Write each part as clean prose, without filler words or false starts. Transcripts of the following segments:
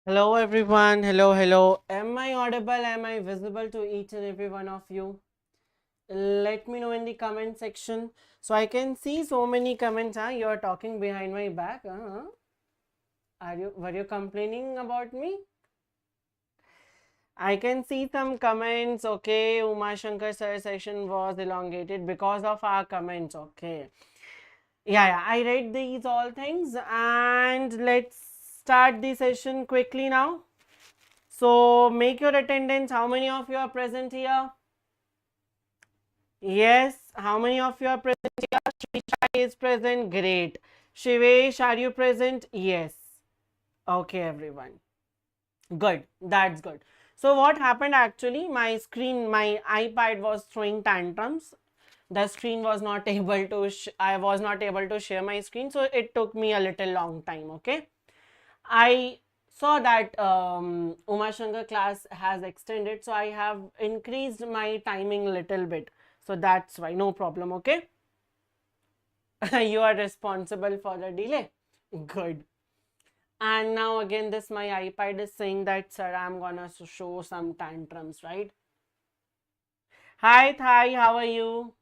Hello everyone, hello. Am I audible? Am I visible to each and every one of you? Let me know in the comment section. So I can see so many comments. You are talking behind my back. Were you complaining about me? I can see some comments. Okay, Uma Shankar sir session was elongated because of our comments. Okay. Yeah, I read these all things and let's start the session quickly now. So make your attendance. How many of you are present here? Yes. How many of you are present here? Shrisha is present. Great. Shivesh, are you present? Yes. Okay, everyone. Good. That's good. So what happened actually? My iPad was throwing tantrums. The screen was not able to, I was not able to share my screen. So it took me a little long time. Okay. I saw that Uma Shankar class has extended, so I have increased my timing little bit. So that's why, no problem, okay? You are responsible for the delay. Good. And now again, this my iPad is saying that, sir, I'm gonna show some tantrums, right? Hi, Thai, how are you?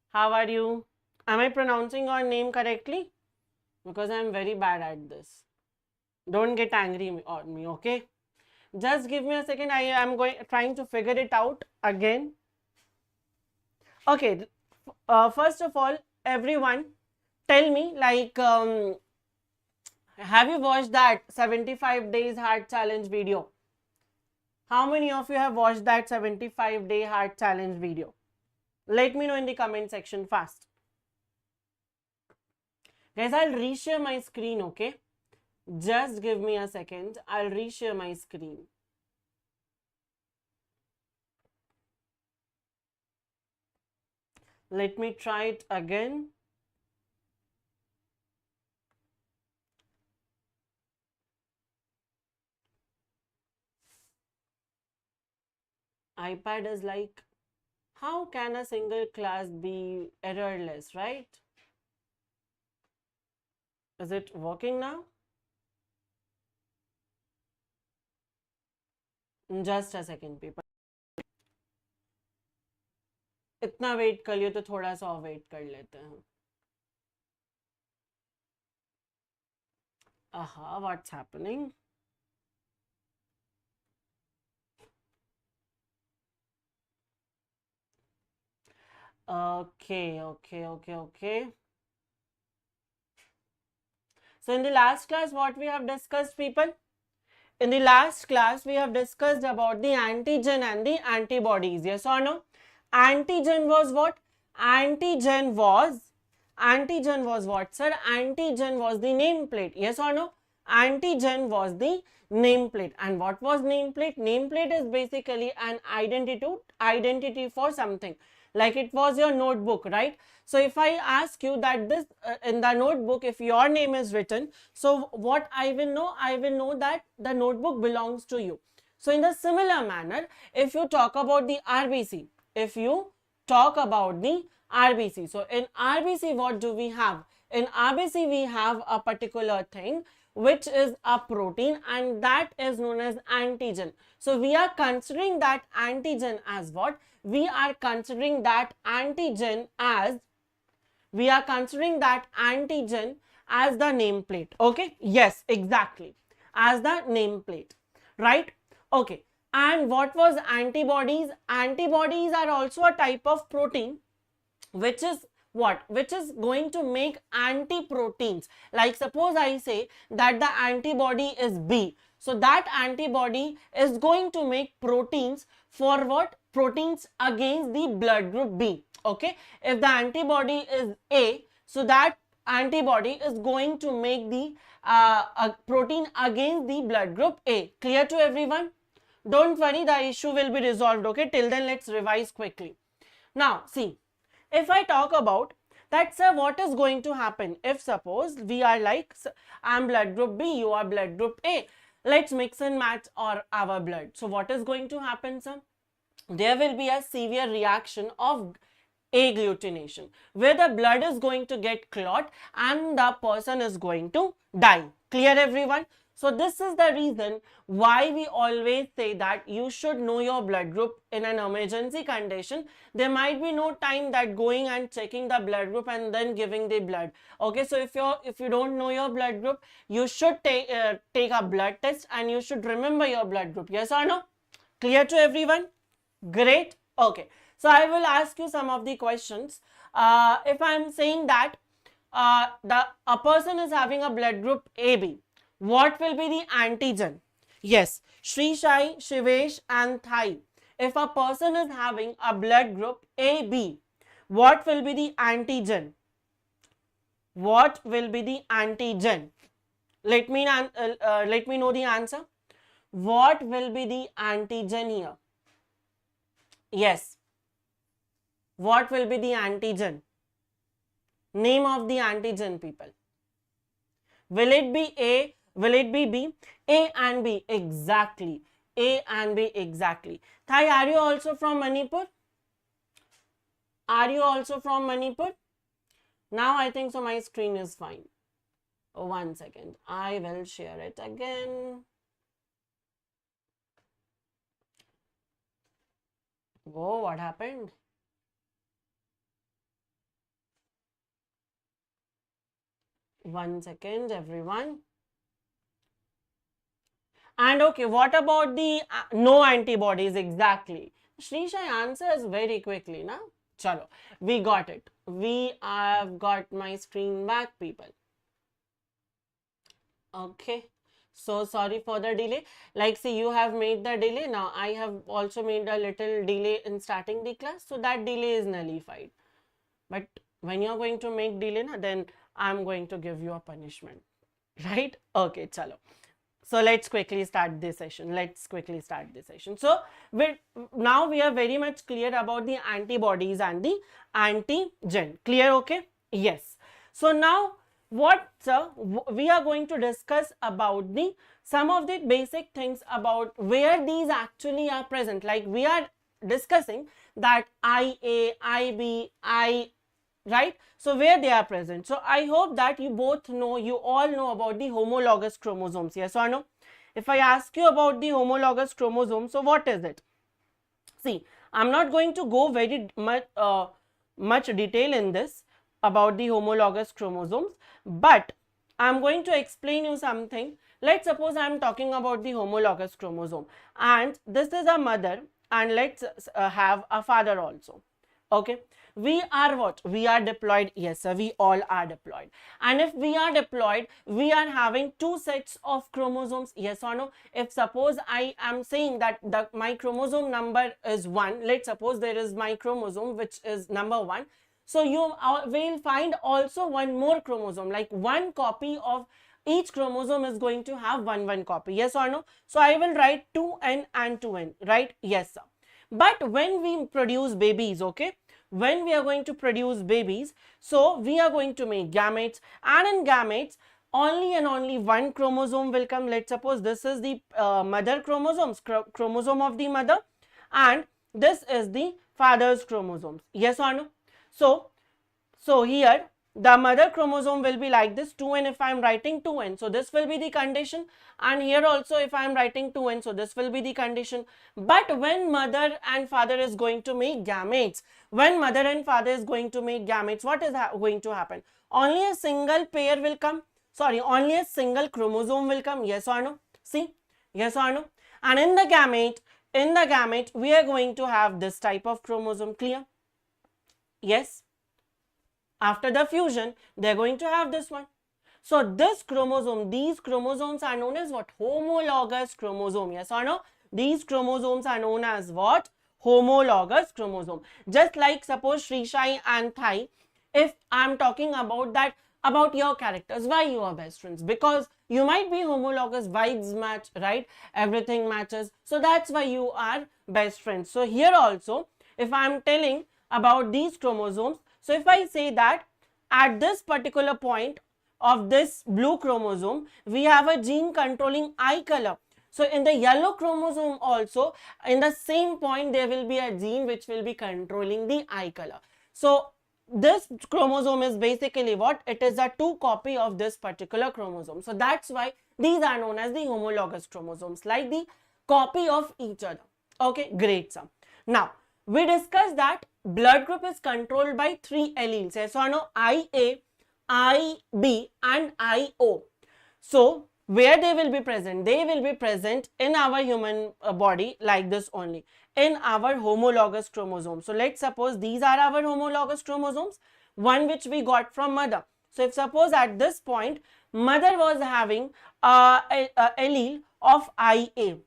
How are you? Am I pronouncing your name correctly? Because I'm very bad at this. Don't get angry on me, okay? Just give me a second. I am trying to figure it out again. Okay. First of all, everyone, tell me, like, have you watched that 75 days heart challenge video? How many of you have watched that 75-day heart challenge video? Let me know in the comment section fast. Guys, I'll reshare my screen, okay? Just give me a second. I'll reshare my screen. Let me try it again. iPad is like, how can a single class be errorless, right? Is it working now? Just a second, people. इतना wait कर लियो तो थोड़ा सा और wait कर लेते हैं. Aha, what's happening? Okay. So in the last class, what we have discussed, people? In the last class, we have discussed about the antigen and the antibodies. Yes or no? Antigen was what? Antigen was what, sir? Antigen was the nameplate. Yes or no? Antigen was the nameplate. And what was nameplate? Nameplate is basically an identity for something. Like it was your notebook, right? So if I ask you that this in the notebook, if your name is written, so what I will know? I will know that the notebook belongs to you. So in the similar manner, if you talk about the RBC, so in RBC, what do we have? In RBC, we have a particular thing which is a protein, and that is known as antigen. So we are considering that antigen as what? We are considering that antigen as the nameplate. Okay, yes, exactly, as the nameplate, right? Okay. And what was antibodies? Antibodies are also a type of protein which is what? Which is going to make anti-proteins. Like suppose I say that the antibody is B. So that antibody is going to make proteins for what? Proteins against the blood group B. Okay. If the antibody is A, so that antibody is going to make the a protein against the blood group A. Clear to everyone? Don't worry, the issue will be resolved. Okay. Till then, let's revise quickly. Now, see. If I talk about that, sir, what is going to happen if suppose we are like, I'm blood group B, you are blood group A. Let's mix and match our blood. So what is going to happen, sir? There will be a severe reaction of agglutination where the blood is going to get clot and the person is going to die. Clear, everyone? So this is the reason why we always say that you should know your blood group in an emergency condition. There might be no time that going and checking the blood group and then giving the blood. Okay, so if you don't know your blood group, you should take a blood test and you should remember your blood group. Yes or no? Clear to everyone? Great. Okay, so I will ask you some of the questions. If I am saying that a person is having a blood group AB, what will be the antigen? Yes, Shri Shai, Shivesh and Thai. If a person is having a blood group AB, what will be the antigen? What will be the antigen? Let me know the answer. What will be the antigen here? Yes. What will be the antigen? Name of the antigen, people. Will it be A? Will it be B? A and B, exactly. A and B, exactly. Thai, are you also from Manipur? Are you also from Manipur? Now I think so my screen is fine. Oh, 1 second. I will share it again. Whoa, what happened? One second, everyone. And okay, what about the no antibodies? Exactly. Shrisha answers very quickly, na? Chalo, we got it. We have got my screen back, people. Okay. So sorry for the delay. Like, see, you have made the delay. Now, I have also made a little delay in starting the class. So that delay is nullified. But when you're going to make delay, na, then I'm going to give you a punishment. Right? Okay, chalo. So let's quickly start this session. So now we are very much clear about the antibodies and the antigen. Clear? Okay? Yes. So now we are going to discuss about some of the basic things about where these actually are present. Like we are discussing that IA, IB, right? So where they are present. So I hope that you all know about the homologous chromosomes. Yes or no? If I ask you about the homologous chromosome, so what is it? See, I'm not going to go very much detail in this about the homologous chromosomes, but I'm going to explain you something. Let's suppose I'm talking about the homologous chromosome and this is a mother and let's have a father also. Okay, we are what? We are diploid. Yes, sir, we all are diploid. And if we are diploid, we are having two sets of chromosomes. Yes or no? If suppose I am saying that my chromosome number is 1, let's suppose there is my chromosome which is number 1. So you will find also one more chromosome, like one copy of each chromosome is going to have one copy. Yes or no? So I will write 2n and 2n, right? Yes, sir. But when we produce babies, okay, when we are going to produce babies, so we are going to make gametes, and in gametes only and only one chromosome will come. Let's suppose this is the mother chromosome of the mother, and this is the father's chromosomes. Yes or no? So here the mother chromosome will be like this 2n if I am writing 2n. So this will be the condition, and here also if I am writing 2n, so this will be the condition. But when mother and father is going to make gametes, what is going to happen? Only a single pair will come. Sorry, only a single chromosome will come. Yes or no? See? Yes or no? And in the gamete, we are going to have this type of chromosome. Clear? Yes. After the fusion, they are going to have this one. So this chromosome, these chromosomes are known as what? Homologous chromosome. Yes or no? These chromosomes are known as what? Homologous chromosome. Just like suppose Shrishai and Thai, if I am talking about that, about your characters, why you are best friends? Because you might be homologous, vibes match, right? Everything matches. So that's why you are best friends. So here also, if I am telling about these chromosomes, so if I say that at this particular point of this blue chromosome, we have a gene controlling eye color. So in the yellow chromosome also, in the same point, there will be a gene which will be controlling the eye color. So this chromosome is basically what? It is a 2 copy of this particular chromosome. So that's why these are known as the homologous chromosomes, like the copy of each other. Okay, great, sir. Now, we discussed that blood group is controlled by 3 alleles. Yes or no? IA, IB and IO. So, where they will be present? They will be present in our human body like this only, in our homologous chromosomes. So, let's suppose these are our homologous chromosomes, one which we got from mother. So, if suppose at this point, mother was having a allele of IA.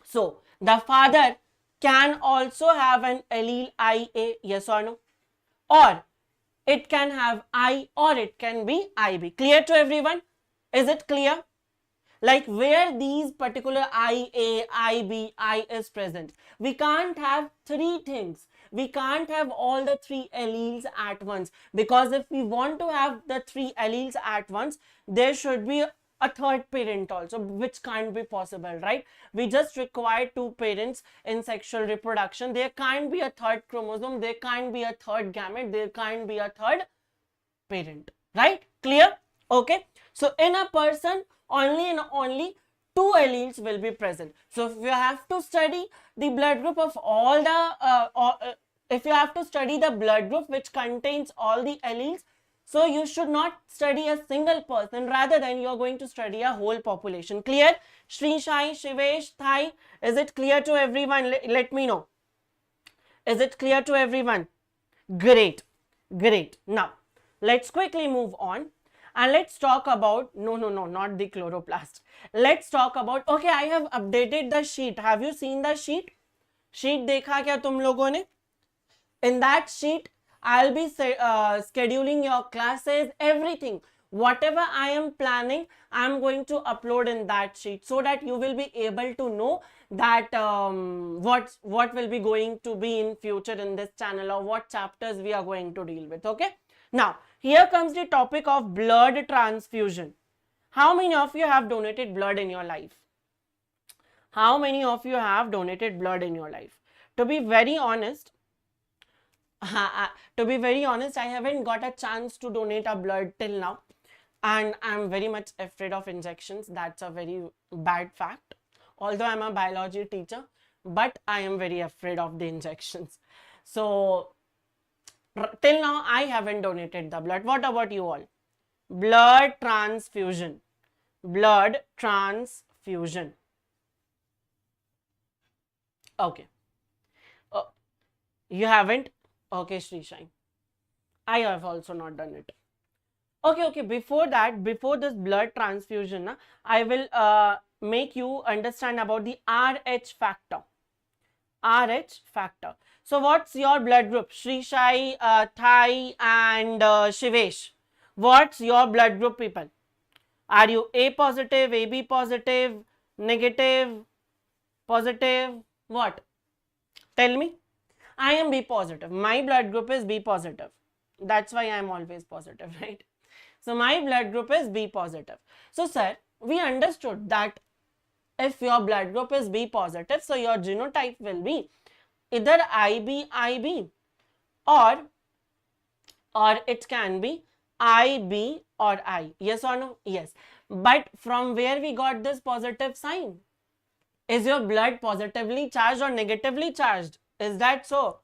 So, the father can also have an allele IA, yes or no? Or it can have I or it can be IB. Clear to everyone? Is it clear? Like where these particular IA, IB, I is present. We can't have 3 things. We can't have all the 3 alleles at once, because if we want to have the 3 alleles at once, there should be a third parent also, which can't be possible, right? We just require 2 parents in sexual reproduction. There can't be a third chromosome, there can't be a third gamete, there can't be a third parent, right? Clear? Okay. So in a person, only and only 2 alleles will be present. So if you have to study the blood group of all the, if you have to study the blood group which contains all the alleles, so you should not study a single person, rather than you are going to study a whole population. Clear? Shri Shai, Shivesh, Thai, is it clear to everyone? Let me know. Is it clear to everyone? Great, great. Now, let's quickly move on. And let's talk about, no, not the chloroplast. Let's talk about, okay, I have updated the sheet. Have you seen the sheet? Sheet dekha kya tum logon ne? In that sheet, I'll be scheduling your classes, everything. Whatever I am planning, I'm going to upload in that sheet, so that you will be able to know that what will be going to be in future in this channel, or what chapters we are going to deal with. Okay. Now, here comes the topic of blood transfusion. How many of you have donated blood in your life? How many of you have donated blood in your life? To be very honest, I haven't got a chance to donate a blood till now, and I'm very much afraid of injections. That's a very bad fact. Although I'm a biology teacher, but I am very afraid of the injections. So till now, I haven't donated the blood. What about you all? Blood transfusion. Blood transfusion. Okay. You haven't? Okay, Sri Shine. I have also not done it. Okay. Before that, before this blood transfusion, I will make you understand about the RH factor. RH factor. So what's your blood group? Sri Shai, Thai and Shivesh. What's your blood group, people? Are you A positive, AB positive, negative, positive? What? Tell me. I am B positive. My blood group is B positive. That's why I am always positive, right? So my blood group is B positive. So sir, we understood that if your blood group is B positive, so your genotype will be either IB, or it can be IB or I. Yes or no? Yes. But from where we got this positive sign? Is your blood positively charged or negatively charged? Is that so?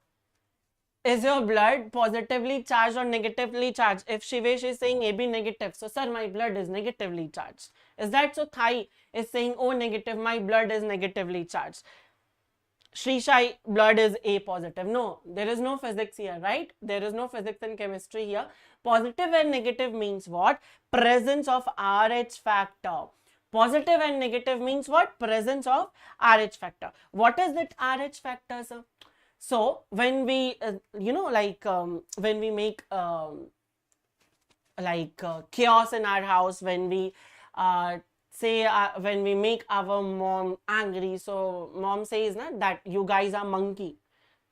Is your blood positively charged or negatively charged? If Shivesh is saying AB negative, so sir, my blood is negatively charged. Is that so? Thai is saying O negative, my blood is negatively charged. Sri Shai, blood is A positive. No, there is no physics here, right? There is no physics and chemistry here. Positive and negative means what? Presence of RH factor. Positive and negative means what? Presence of RH factor. What is that RH factor, sir? So when we, when we make chaos in our house, when we when we make our mom angry, so mom says that you guys are monkey,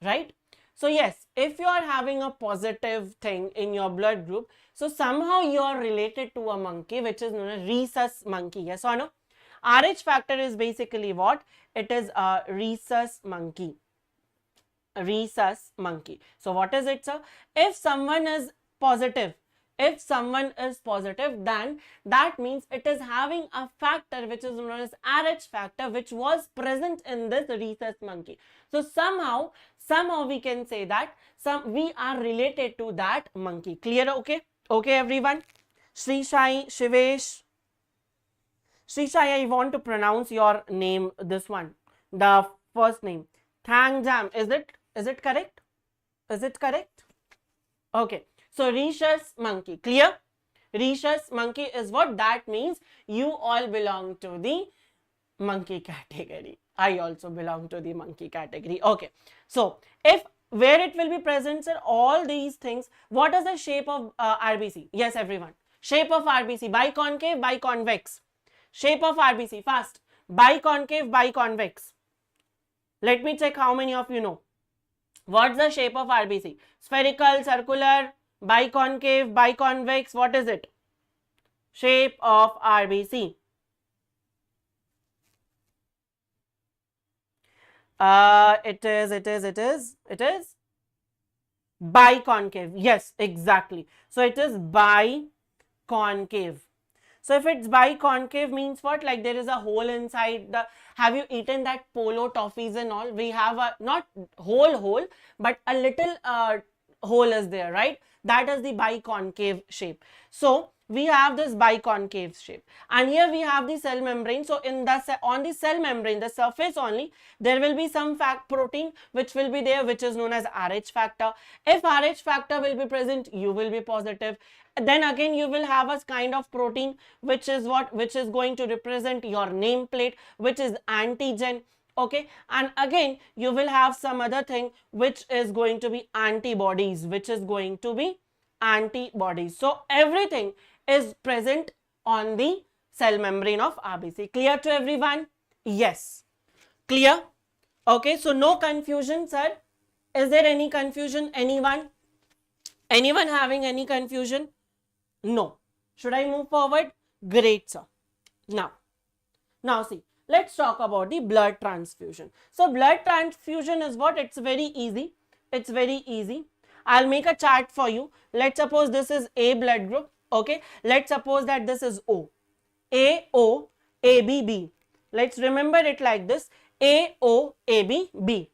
right? So yes, if you are having a positive thing in your blood group, so somehow you are related to a monkey, which is known as rhesus monkey. Yes or no? RH factor is basically what? It is a rhesus monkey. rhesus monkey. So what is it, sir? If someone is positive, then that means it is having a factor which is known as RH factor, which was present in this rhesus monkey. So somehow we can say that we are related to that monkey. Clear? Okay? Okay, everyone? Sri Sai, Shivesh. Sri Sai, I want to pronounce your name, this one, the first name. Thang Jam. Is it correct? Is it correct? Okay. So rhesus monkey. Clear? Rhesus monkey is what? That means you all belong to the monkey category. I also belong to the monkey category. Okay. So if where it will be present, sir, all these things. What is the shape of RBC? Yes, everyone. Shape of RBC, biconcave, biconvex. Shape of RBC, fast. Biconcave, biconvex. Let me check how many of you know. What's the shape of RBC? Spherical, circular, biconcave, biconvex. What is it? Shape of RBC. It is biconcave. Yes, exactly. So it is biconcave. So if it's biconcave means what? Like there is a hole inside the. Have you eaten that polo toffees and all? We have a not whole hole, but a little hole is there, right? That is the biconcave shape. So we have this biconcave shape, and here we have the cell membrane. So in the on the cell membrane, the surface only, there will be some protein which will be there, which is known as RH factor. If RH factor will be present, you will be positive. Then again you will have a kind of protein which is what? Which is going to represent your nameplate, which is antigen. Okay, and again you will have some other thing which is going to be antibodies, So everything is present on the cell membrane of RBC. Clear to everyone? Yes. Clear? Okay, so no confusion, sir. Is there any confusion? Anyone having any confusion? No. Should I move forward? Great, sir. Now see, let's talk about the blood transfusion. So blood transfusion is what? It's very easy. I'll make a chart for you. Let's suppose this is A blood group. Okay. Let's suppose that this is O. A, O, A, B, B. Let's remember it like this. A, O, A, B, B.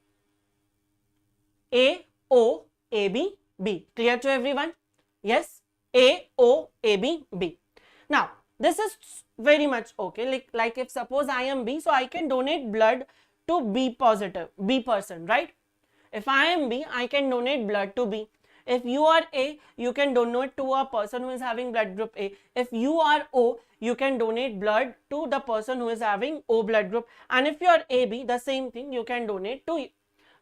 A, O, A, B, B. Clear to everyone? Yes. A, O, A, B, B. Now, this is very much okay. Like if suppose I am B, so I can donate blood to B positive, B person, right? If I am B, I can donate blood to B. If you are A, you can donate to a person who is having blood group A. If you are O, you can donate blood to the person who is having O blood group. And if you are AB, the same thing, you can donate to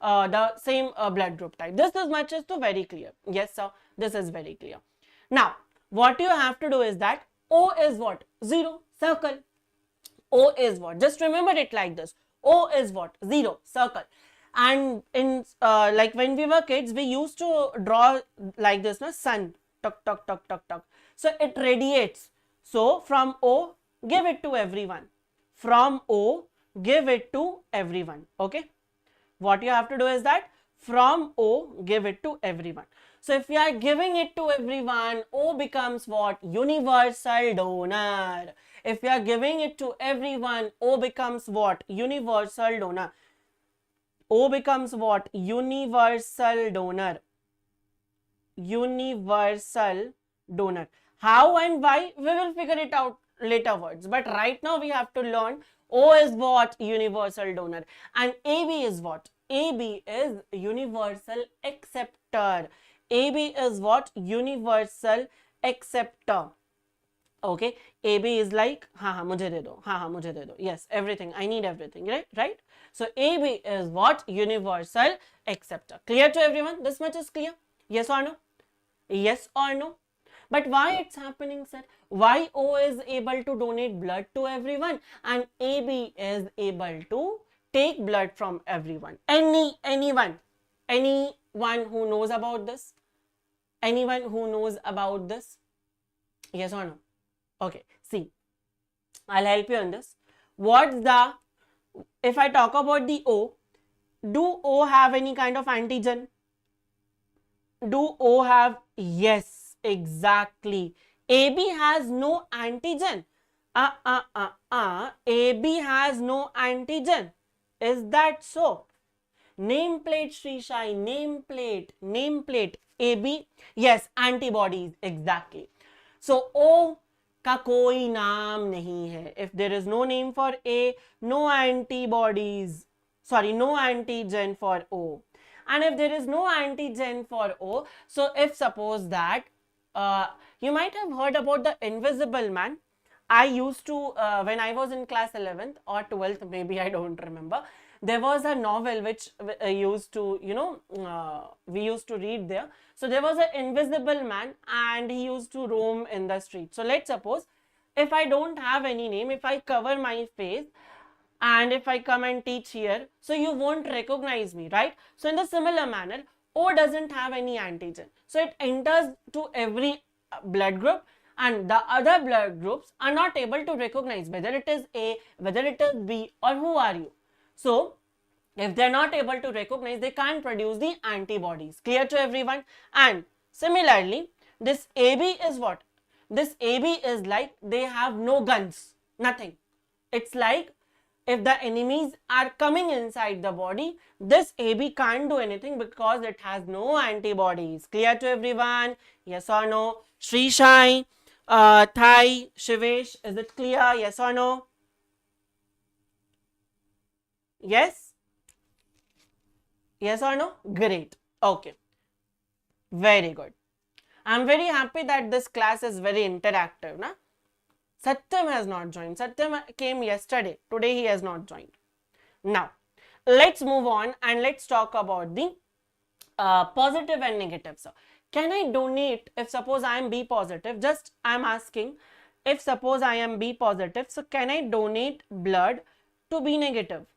the same blood group type. This is much is to very clear. Yes, sir. This is very clear. Now, what you have to do is that O is what? 0, circle. O is what? Just remember it like this. O is what? 0, circle. And in like when we were kids, we used to draw like this, no? Sun, tuck, tuck, tuck, tuck, tuck. So it radiates. So from O, give it to everyone. From O, give it to everyone. Okay. What you have to do is that from O, give it to everyone. So if we are giving it to everyone, O becomes what? Universal donor. If we are giving it to everyone, O becomes what? Universal donor. O becomes what? Universal donor. Universal donor. How and why? We will figure it out later words. But right now we have to learn O is what? Universal donor. And AB is what? AB is universal acceptor. AB is what? Universal acceptor. Okay. AB is like, mujhe de do. Mujhe de do. Yes, everything. I need everything. Right? So AB is what? Universal acceptor. Clear to everyone? This much is clear? Yes or no? Yes or no? But why it's happening, sir? Why O is able to donate blood to everyone and AB is able to take blood from everyone? Anyone who knows about this? Anyone who knows about this? Yes or no? Okay, see, I'll help you on this. If I talk about the O, Do O have any kind of antigen? Do O have? Yes, exactly. AB has no antigen. AB has no antigen. Is that so? Nameplate, Srishai, nameplate, AB, yes, antibodies, exactly. So, O का कोई नाम नहीं है. If there is no name for A, no antibodies, sorry, no antigen for O. And if there is no antigen for O, so if suppose that, you might have heard about the invisible man. I used to, when I was in class 11th or 12th, maybe I don't remember, there was a novel which used to, we used to read there. So there was an invisible man and he used to roam in the street. So let's suppose if I don't have any name, if I cover my face and if I come and teach here, so you won't recognize me, right? So in the similar manner, O doesn't have any antigen. So it enters to every blood group and the other blood groups are not able to recognize whether it is A, whether it is B or who are you. So if they're not able to recognize, they can't produce the antibodies. Clear to everyone? And similarly, this AB is what? This AB is like they have no guns, nothing. It's like if the enemies are coming inside the body, this AB can't do anything because it has no antibodies. Clear to everyone? Yes or no? Srishai, Thai, Shivesh, is it clear? Yes or no? Yes? Yes or no? Great. Okay. Very good. I'm very happy that this class is very interactive. Na? Satyam has not joined. Satyam came yesterday. Today he has not joined. Now, let's move on and let's talk about the positive and negative. So, can I donate if suppose I am B positive? Just I am asking if suppose I am B positive. So, can I donate blood to B negative?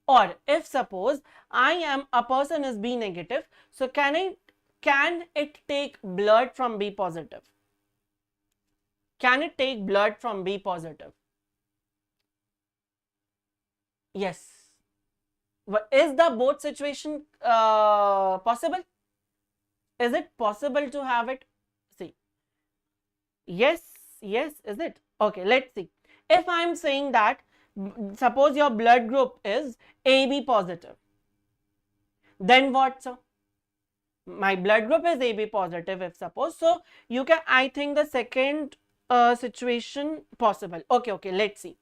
Or if suppose I am a person is B negative, so can it take blood from B positive? Can it take blood from B positive? Yes. Is the both situation possible? Is it possible to have it? See. Yes, yes, is it? Okay, let's see. If I am saying that suppose your blood group is AB positive, then what, sir? My blood group is AB positive if suppose. So, you can, I think the second situation possible. Okay, let's see.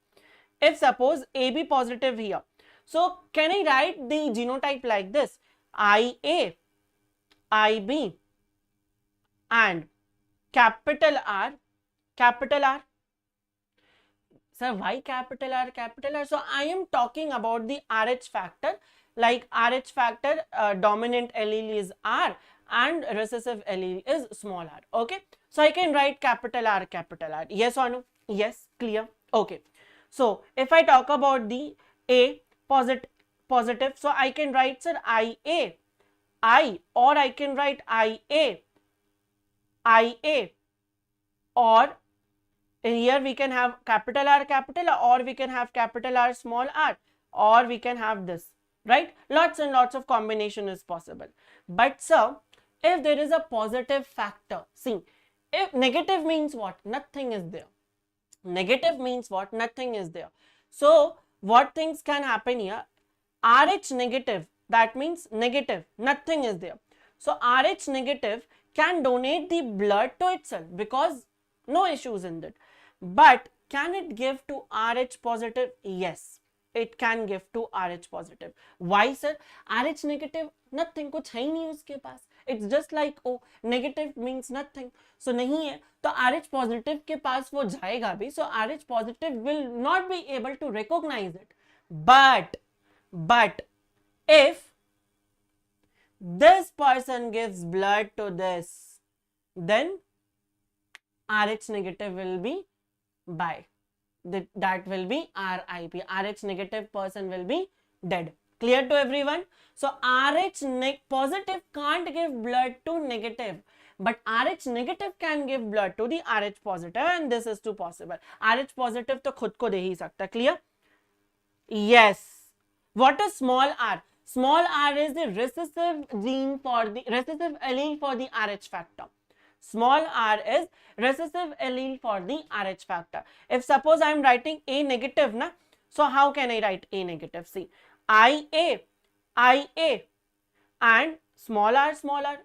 If suppose AB positive here. So, can I write the genotype like this? IA, IB and capital R, capital R. Sir, why capital R, capital R? So, I am talking about the RH factor. Like RH factor, dominant allele is R and recessive allele is small r. Okay. So, I can write capital R, capital R. Yes or no? Yes, clear. Okay. So, if I talk about the A positive, so I can write, sir, IA, I, or I can write IA, or here we can have capital R, capital R, or we can have capital R, small r, or we can have this, right? Lots and lots of combination is possible. But sir, if there is a positive factor, see, if negative means what? Nothing is there. Negative means what? Nothing is there. So, what things can happen here? RH negative, that means negative, nothing is there. So, RH negative can donate the blood to itself because no issues in that. But can it give to RH positive? Yes, it can give to RH positive. Why, sir? RH negative, nothing, कुछ है ही नहीं उसके पास. It's just like O, negative means nothing. So नहीं है, तो RH positive के पास वो जाएगा भी. So RH positive will not be able to recognize it. But if this person gives blood to this, then RH negative will be by. That will be RIP. RH negative person will be dead. Clear to everyone? So RH positive can't give blood to negative, but RH negative can give blood to the RH positive, and this is too possible. RH positive तो खुद को दे ही सकता. Clear? Yes. What is small r? Small r is the recessive gene for the recessive allele for the Rh factor. Small r is recessive allele for the Rh factor. If suppose I am writing A negative, na, so how can I write A negative? See, IA, and small r,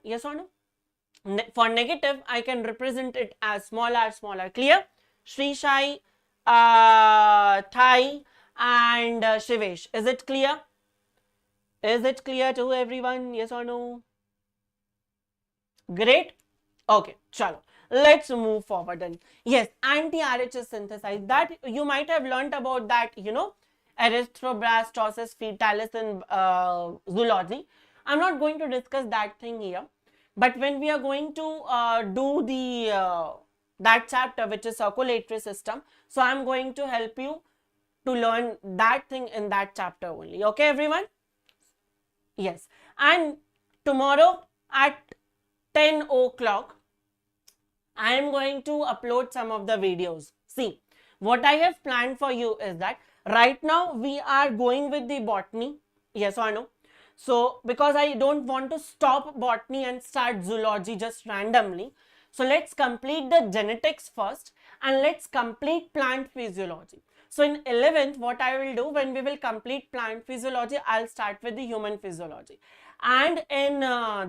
yes or no? For negative, I can represent it as small r, clear? Sri Shai, Thai, and Shivesh. Is it clear? Is it clear to everyone? Yes or no? Great. Okay, chalo. Let's move forward then. Yes, anti-RH is synthesized. That you might have learnt about that, you know, erythroblastosis fetalis in zoology. I'm not going to discuss that thing here. But when we are going to do the that chapter, which is circulatory system, so I'm going to help you to learn that thing in that chapter only. Okay, everyone? Yes. And tomorrow at 10 o'clock, I am going to upload some of the videos. See, what I have planned for you is that right now we are going with the botany. Yes or no? So, because I don't want to stop botany and start zoology just randomly. So, let's complete the genetics first and let's complete plant physiology. So, in 11th, what I will do, when we will complete plant physiology, I'll start with the human physiology. And in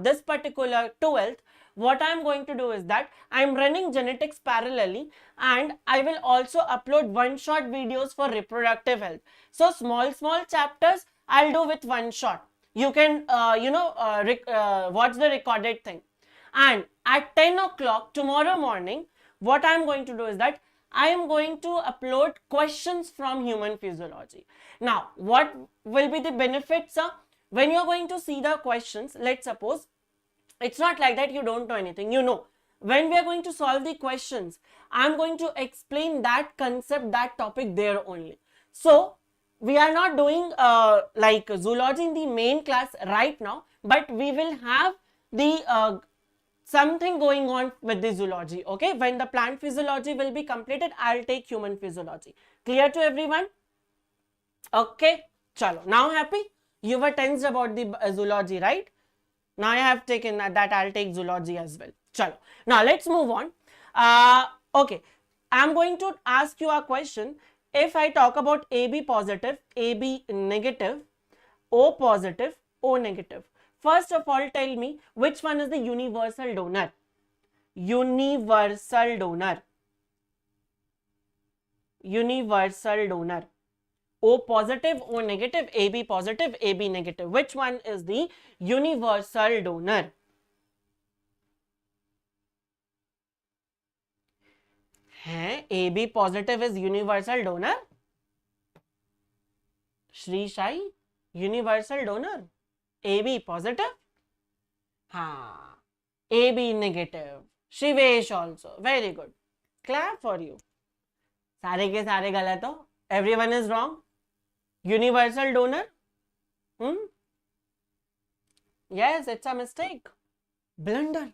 this particular 12th, what I am going to do is that I am running genetics parallelly and I will also upload one-shot videos for reproductive health. So, small chapters I'll do with one shot. You can, watch the recorded thing. And at 10 o'clock tomorrow morning, what I am going to do is that I am going to upload questions from human physiology. Now, what will be the benefits? When you are going to see the questions, let's suppose, it's not like that you don't know anything, you know. When we are going to solve the questions, I am going to explain that concept, that topic there only. So, we are not doing like zoology in the main class right now, but we will have the something going on with the zoology. Okay, when the plant physiology will be completed, I'll take human physiology. Clear to everyone? Okay, chalo. Now happy? You were tensed about the zoology, right? Now I have taken that I'll take zoology as well. Chalo. Now let's move on. Okay, I'm going to ask you a question. If I talk about AB positive, AB negative, O positive, O negative. First of all, tell me which one is the universal donor? Universal donor. Universal donor. O positive, O negative, AB positive, AB negative. Which one is the universal donor? AB positive is universal donor? Shri Shai, universal donor. AB positive? AB negative. Shivesh also. Very good. Clap for you. सारे के सारे गलत हो. Everyone is wrong. Universal donor? Yes, it's a mistake. Blunder.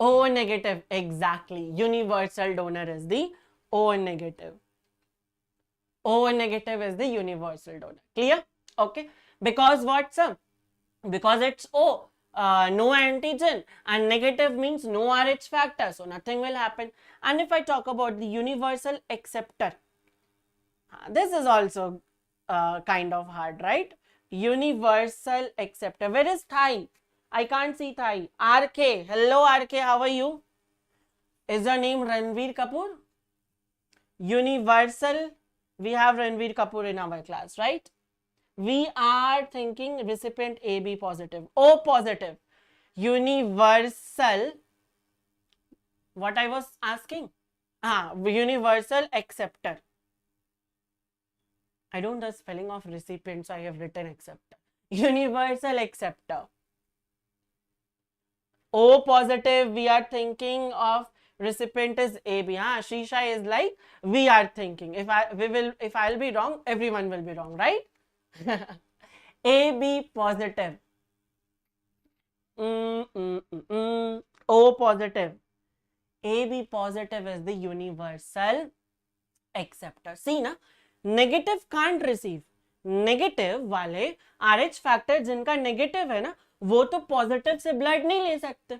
O negative. Exactly. Universal donor is the O negative. O negative is the universal donor. Clear? Okay. Because what, sir? Because it's O. No antigen, and negative means no Rh factor, so nothing will happen. And if I talk about the universal acceptor, this is also kind of hard, right? Universal acceptor. Where is Thai? I can't see Thai. RK. Hello RK, how are you? Is your name Ranveer Kapoor? Universal. We have Ranveer Kapoor in our class, right? We are thinking recipient AB positive. O positive. Universal. What I was asking? Universal acceptor. I don't know the spelling of recipient, so I have written acceptor. Universal acceptor. O positive, we are thinking of recipient is AB. Shisha is like we are thinking. If I'll be wrong, everyone will be wrong, right? AB positive. O positive. AB positive is the universal acceptor. See na, negative can't receive, negative वाले RH factor जिनका negative है ना, वो तो positive से blood नहीं ले सकते।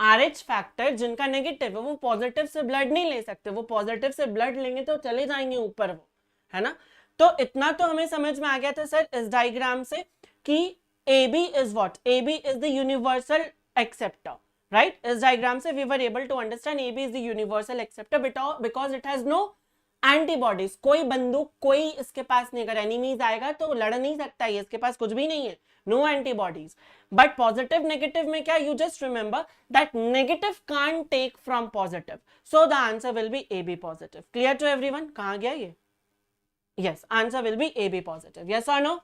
RH फैक्टर जिनका नेगेटिव है वो पॉजिटिव से ब्लड नहीं ले सकते, वो पॉजिटिव से ब्लड लेंगे तो चले जाएंगे ऊपर, वो है ना। तो इतना तो हमें समझ में आ गया था सर इस डायग्राम से कि AB is what? AB is the universal acceptor, right? इस डायग्राम से we were able to understand AB is the universal acceptor because it has no antibodies. कोई बंदूक कोई इसके पास नहीं, अगर एनिमीज आएगा तो लड़ नहीं सकता है, इसके पास कुछ भी नहीं है, no antibodies. But positive negative में क्या? You just remember that negative can't take from positive, so the answer will be AB positive. Clear to everyone? कहाँ गया ये? Yes, answer will be AB positive. Yes or no?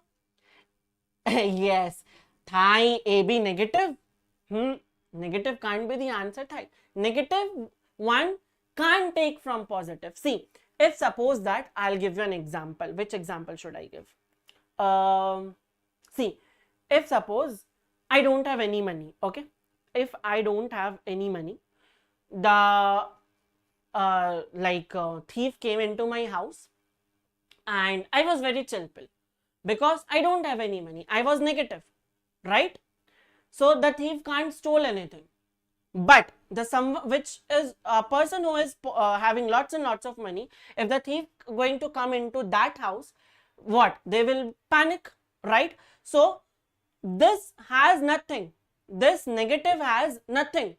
Yes, thigh AB negative. Negative can't be the answer. Thigh negative one can't take from positive. See, if suppose that I'll give you an example. Which example should I give? See, if suppose I don't have any money, okay? If I don't have any money, the thief came into my house, and I was very chill pill. Because I don't have any money, I was negative, right? So the thief can't steal anything. But which is a person who is having lots and lots of money, if the thief going to come into that house, what? They will panic, right? So this has nothing. This negative has nothing.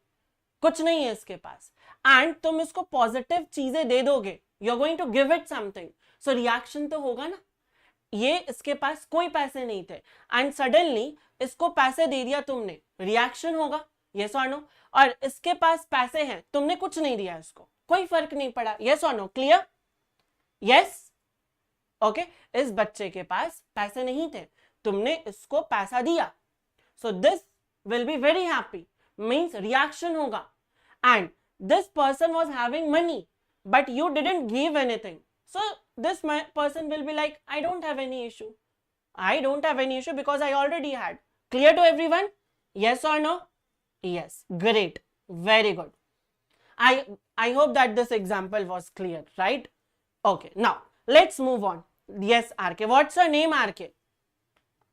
कुछ नहीं है इसके पास. And तुम इसको positive चीजें दे दोगे. You're going to give it something. So reaction तो होगा ना. ये इसके पास कोई पैसे नहीं थे एंड सडनली इसको पैसे दे दिया तुमने, रिएक्शन होगा, यस और नो। और इसके पास पैसे हैं, तुमने कुछ नहीं दिया इसको, कोई फर्क नहीं पड़ा, यस और नो। क्लियर? Yes, okay. इस बच्चे के पास पैसे नहीं थे, तुमने इसको पैसा दिया, so this will be very happy, means reaction होगा। And this person was having money but you didn't give anything, so this person will be like, I don't have any issue. I don't have any issue because I already had. Clear to everyone? Yes or no? Yes. Great. Very good. I hope that this example was clear, right? Okay. Now, let's move on. Yes, RK. What's your name, RK?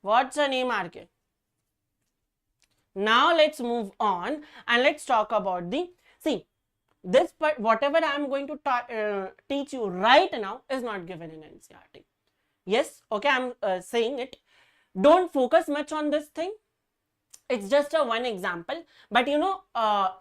What's your name, RK? Now, let's move on and let's talk about the, see, this part, whatever I am going to teach you right now is not given in NCERT. Yes, okay, I am saying it. Don't focus much on this thing. It's just a one example. But you know,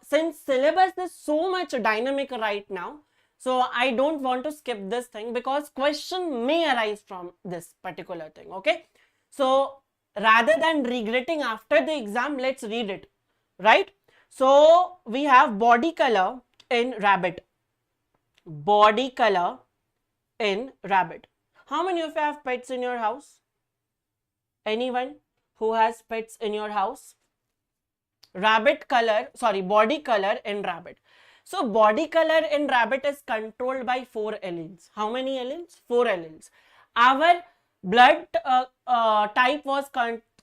since syllabus is so much dynamic right now, so I don't want to skip this thing because question may arise from this particular thing, okay? So rather than regretting after the exam, let's read it, right? So we have body color in rabbit. Body color in rabbit. How many of you have pets in your house? Anyone who has pets in your house? Rabbit color, sorry, body color in rabbit. So body color in rabbit is controlled by 4 alleles. How many alleles? 4 alleles. Our blood type was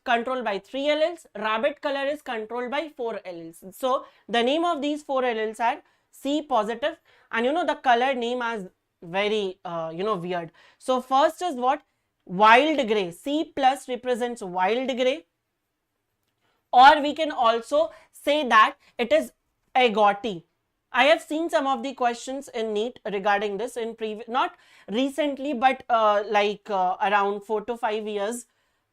controlled by 3 alleles. Rabbit color is controlled by 4 alleles. So the name of these 4 alleles are C positive, and you know the color name is very weird. So first is what? Wild gray. C plus represents wild gray, or we can also say that it is agouti. I have seen some of the questions in NEET regarding this in not recently, but around 4 to 5 years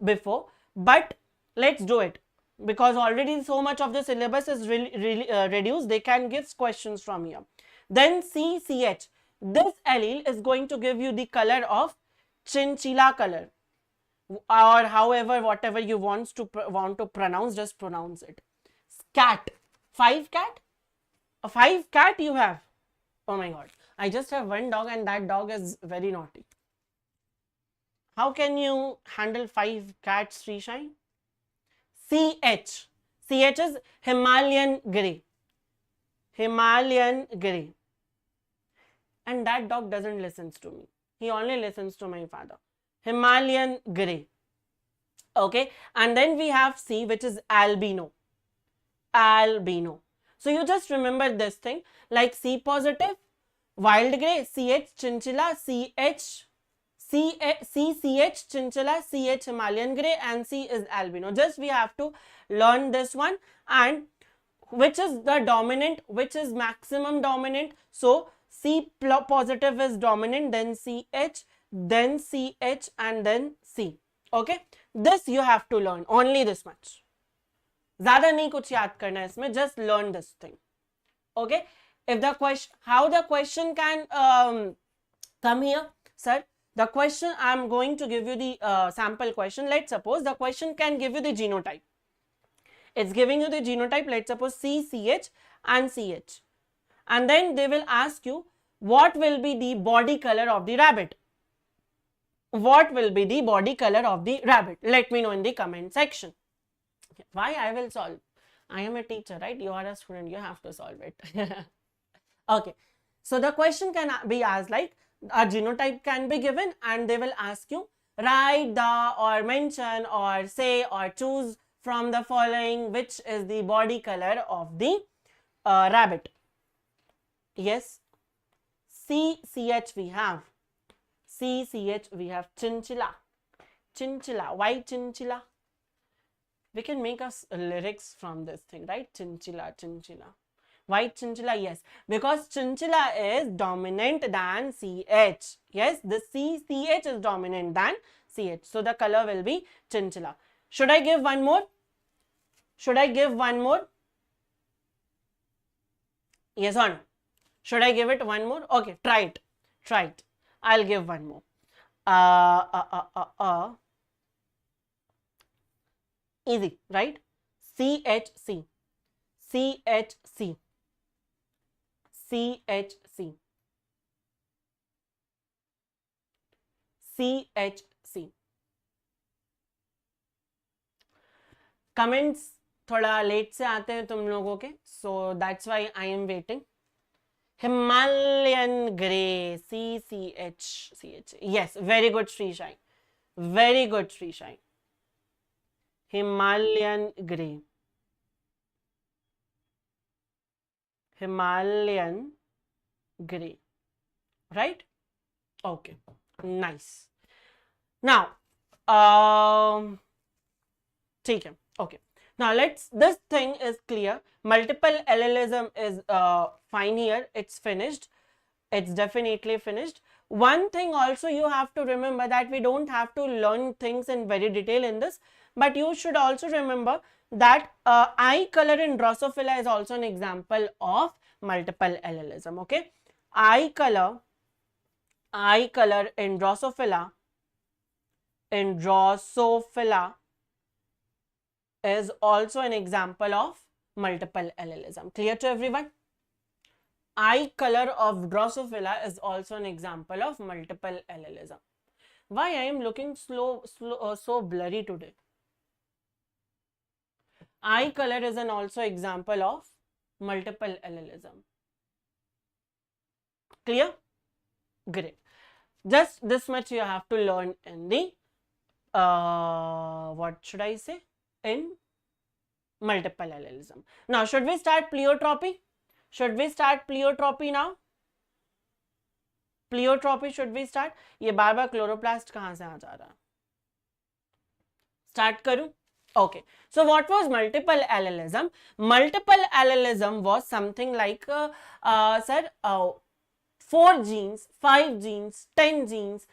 before. But let's do it because already so much of the syllabus is really reduced. They can give questions from here. Then CCH. This allele is going to give you the color of chinchilla color, or however whatever you want to pronounce, just pronounce it. Cat. 5 cat? A 5 cat you have? Oh my god. I just have 1 dog and that dog is very naughty. How can you handle 5 cats, Srishai? CH. CH is Himalayan grey. Himalayan grey. And that dog doesn't listen to me. He only listens to my father. Himalayan grey. Okay. And then we have C, which is albino. Albino. So you just remember this thing, like C positive, wild grey, CH chinchilla, CH CH chinchilla, CH Himalayan grey, and C is albino. Just we have to learn this one, and which is the dominant, which is maximum dominant. So C positive is dominant, then CH, then CH, and then C. Okay, this you have to learn, only this much. ज़्यादा नहीं कुछ याद करना है इसमें, just learn this thing. Okay, if the question, how the question can come here, sir? The question, I am going to give you the sample question. Let's suppose the question can give you the genotype. It's giving you the genotype. Let's suppose C, CH and CH. And then they will ask you, what will be the body color of the rabbit? What will be the body color of the rabbit? Let me know in the comment section. Why I will solve? I am a teacher, right? You are a student. You have to solve it. Okay. So the question can be asked like, a genotype can be given, and they will ask you, write the, or mention, or say, or choose from the following which is the body color of the rabbit. Yes, CH we have. CH we have chinchilla. Chinchilla. Why chinchilla? We can make us lyrics from this thing, right? Chinchilla, chinchilla. Why chinchilla? Yes, because chinchilla is dominant than CH. Yes, the CH is dominant than CH. So the color will be chinchilla. Should I give one more? Should I give one more? Yes or no? Should I give it one more? Okay, try it. Try it. I'll give one more. Easy, right? CHC. CHC. CHC. CHC. Comments थोड़ा late से आते हैं तुम लोगों के, so that's why I am waiting. Himalayan grey, CH. Yes, very good, Sri Shai. Very good, Sri Shai. Himalayan grey. Himalayan grey. Right? Okay. Nice. Now, okay. Now this thing is clear. Multiple allelism is fine here. It's finished. It's definitely finished. One thing also you have to remember, that we don't have to learn things in very detail in this, but you should also remember that eye color in Drosophila is also an example of multiple allelism. Okay, eye color in Drosophila is also an example of multiple allelism. Clear to everyone? Eye color of Drosophila is also an example of multiple allelism. Why I am looking so blurry today? Eye color is an also example of multiple allelism. Clear? Great. Just this much you have to learn in the what should I say? In multiple allelism. Now, should we start pleiotropy? Should we start pleiotropy now? Pleiotropy should we start? ये बार-बार chloroplast कहाँ से आ जा रहा? Start करूँ? Okay. So what was multiple allelism? Multiple allelism was something like, sir, 4 genes, 5 genes, 10 genes,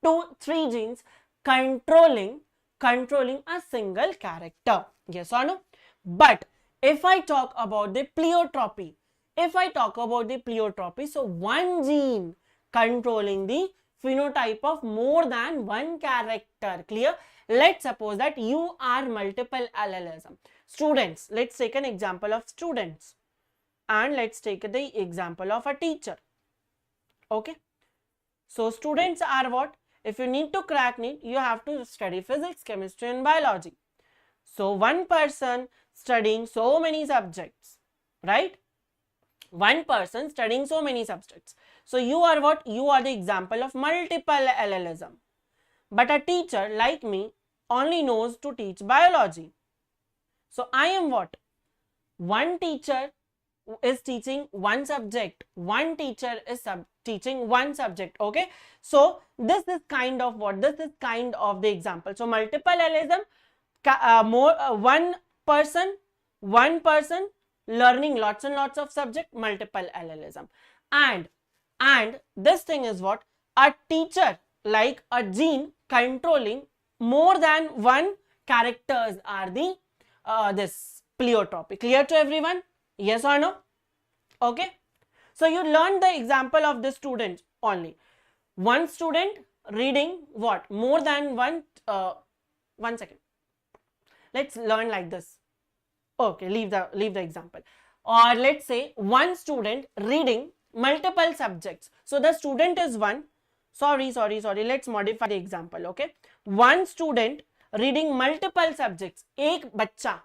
2, 3 genes controlling a single character. Yes or no? But if I talk about the pleiotropy, so one gene controlling the phenotype of more than one character. Clear? Let's suppose that you are multiple allelism. Students, let's take an example of students. And let's take the example of a teacher. Okay. So students are what? If you need to crack NEET, you have to study physics, chemistry and biology. So one person studying so many subjects, right? One person studying so many subjects. So you are what? You are the example of multiple allelism. But a teacher like me only knows to teach biology. So I am what? One teacher is teaching one subject, one teacher is teaching one subject. Okay, so this is kind of what, this is kind of the example. So multiple one person learning lots and lots of subject, multiple parallelism. And this thing is what, a teacher like a gene controlling more than one characters are the this pleiotropy. Clear to everyone? Yes or no? Okay, so you learned the example of the student only. One student reading what, more than one 1 second, let's learn like this. Okay, leave the example. Or let's say one student reading multiple subjects. So the student is one, sorry, let's modify the example. Okay, one student reading multiple subjects, एक बच्चा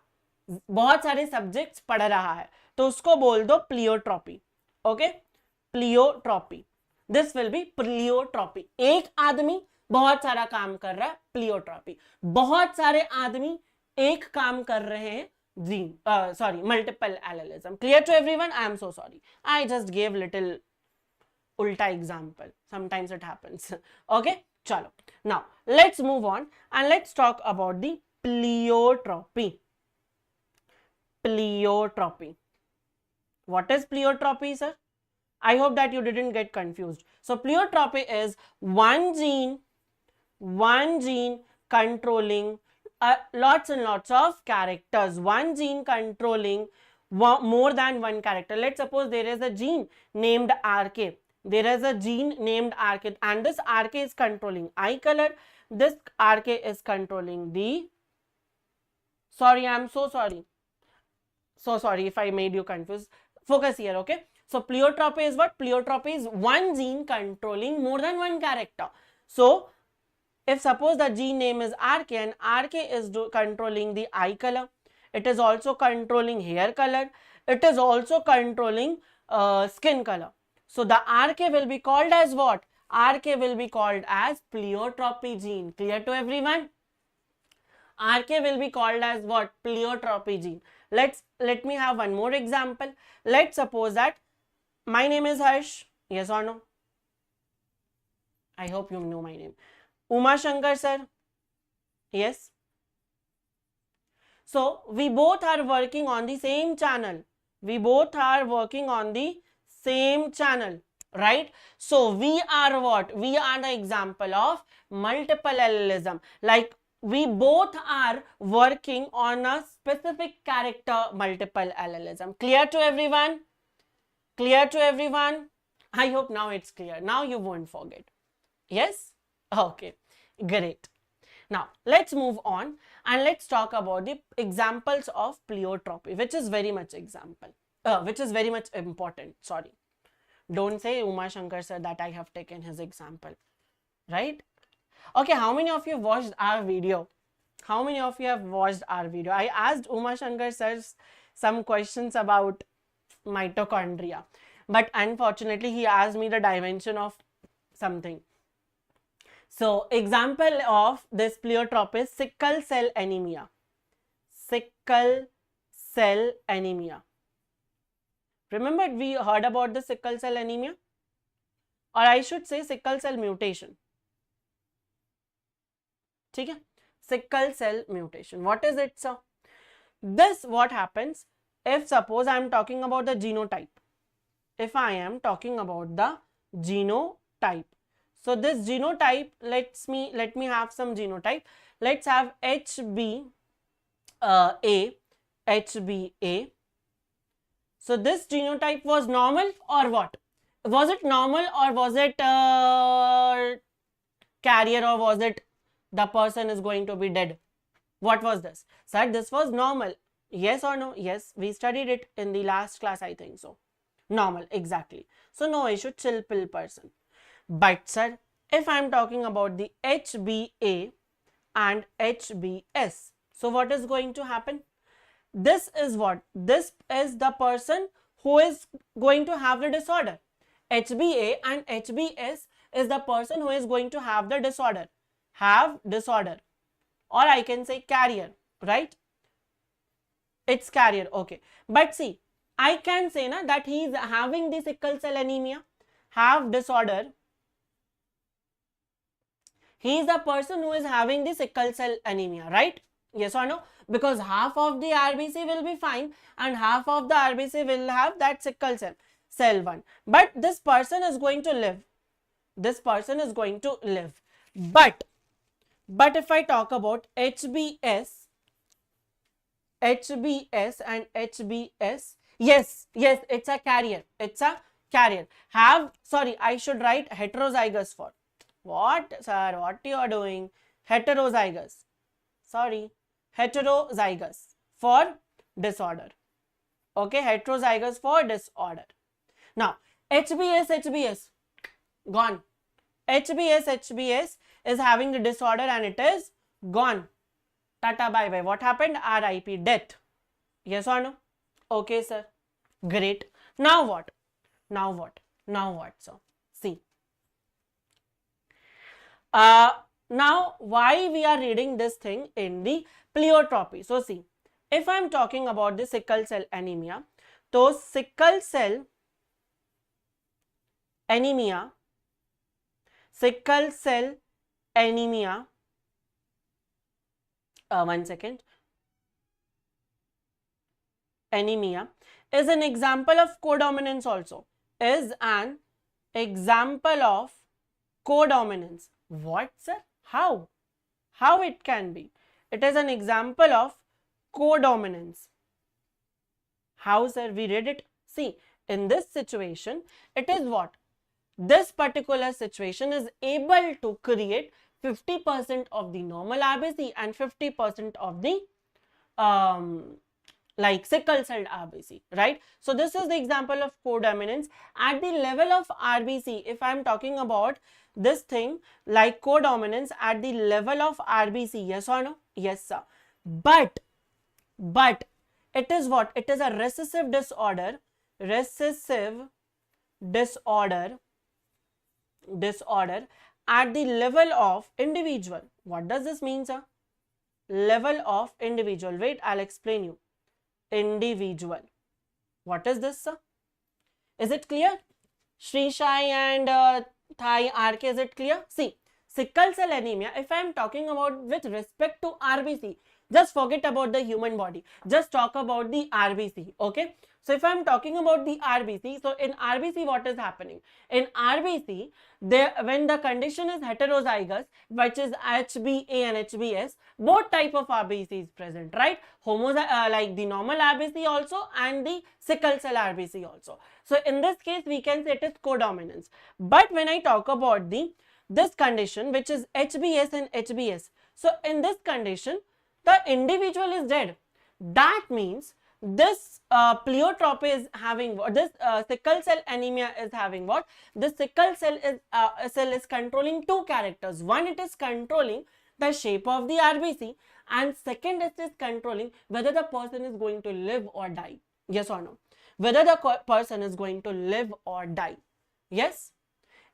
बहुत सारे subjects पढ़ रहा है, तो उसको बोल दो pleiotropy. Okay, pleiotropy, this will B pleiotropy. एक आदमी बहुत सारा काम कर रहा है, प्लियोट्रॉपी. बहुत सारे आदमी एक काम कर रहे हैं, sorry, multiple parallelism. Clear to everyone? I am so sorry, I just gave little ulta example, sometimes it happens. Okay, chalo, now let's move on and let's talk about the pleiotropy. Pleiotropy, what is pleiotropy, sir? I hope that you didn't get confused. So pleiotropy is one gene controlling lots and lots of characters, one gene controlling more than one character. Let's suppose there is a gene named RK, there is a gene named RK, and this RK is controlling eye color, this RK is controlling the, sorry, I'm so sorry if I made you confused. Focus here. Okay, so pleiotropy is what? Pleiotropy is one gene controlling more than one character. So if suppose the gene name is RK and RK is controlling the eye color, it is also controlling hair color, it is also controlling skin color. So the RK will be called as what? RK will be called as pleiotropy gene. Clear to everyone? RK will be called as what? Pleiotropy gene. Let me have one more example. Let's suppose that my name is Harsh. Yes or no? I hope you know my name. Uma Shankar sir. Yes. So we both are working on the same channel. We both are working on the same channel, right? So we are what? We are the example of multiple parallelism. Like we both are working on a specific character, multiple parallelism. Clear to everyone? Clear to everyone? I hope now it's clear. Now you won't forget. Yes? Okay, great. Now let's move on and let's talk about the examples of pleiotropy, which is very much important. Sorry, don't say Uma Shankar sir that I have taken his example, right? Okay, how many of you watched our video? How many of you have watched our video? I asked Uma Shankar sir some questions about mitochondria, but unfortunately he asked me the dimension of something. So example of this pleiotropy is sickle cell anemia. Sickle cell anemia. Remember we heard about the sickle cell anemia, or I should say sickle cell mutation. Okay? Sickle cell mutation. What is it, sir? This what happens if suppose I am talking about the genotype. If I am talking about the genotype. So this genotype, let me have some genotype. Let's have HbA. So this genotype was normal or what? Was it normal or was it carrier, or was it the person is going to be dead? What was this? Sir, this was normal. Yes or no? Yes, we studied it in the last class, I think so. Normal, exactly. So no issue, chill pill person. But sir, if I am talking about the HbA and HbS, so what is going to happen? This is what? This is the person who is going to have the disorder. HbA and HbS is the person who is going to have the disorder. Have disorder. Or I can say carrier, right? It's carrier, okay. But see, I can say na that he is having the sickle cell anemia, have disorder. He is a person who is having the sickle cell anemia, right? Yes or no? Because half of the RBC will be fine and half of the RBC will have that sickle cell one. But this person is going to live. This person is going to live. But if I talk about HBS and HBS, yes, it's a carrier. It's a carrier. I should write heterozygous for. What, sir? What you are doing? Heterozygous. Sorry, heterozygous for disorder. Okay, heterozygous for disorder. Now, HBS, gone. HBS is having the disorder and it is gone. Tata bye bye. What happened? RIP, death. Yes or no? Okay, sir. Great. Now what? So, see. Now, why we are reading this thing in the Pleiotropy? So, see, if I am talking about the sickle cell anemia, so sickle cell anemia, one second, anemia is an example of codominance also, is an example of codominance. What, sir? How it can be? It is an example of codominance. How, sir? We read it. See, in this situation, it is what? This particular situation is able to create 50% of the normal RBC and 50% of the like sickle cell RBC, right? So this is the example of codominance at the level of RBC. If I am talking about this thing like codominance at the level of RBC, yes or no? Yes, sir. But it is what? It is a recessive disorder at the level of individual. What does this mean, sir? Level of individual. Wait, I'll explain you. Individual. What is this, sir? Is it clear? Shri Shai and Thai RK, is it clear? See, sickle cell anemia, if I am talking about with respect to RBC, just forget about the human body. Just talk about the RBC, okay? So, if I am talking about the RBC, so in RBC, what is happening? In RBC, when the condition is heterozygous, which is HbA and HbS, both type of RBC is present, right? Like the normal RBC also and the sickle cell RBC also. So, in this case, we can say it is codominance. But when I talk about this condition, which is HbS and HbS, so in this condition, the individual is dead. That means this pleiotropy is having what? This sickle cell anemia is having what? The sickle cell is controlling two characters. One, it is controlling the shape of the RBC, and second, it is controlling whether the person is going to live or die. Yes or no? Whether the person is going to live or die. Yes?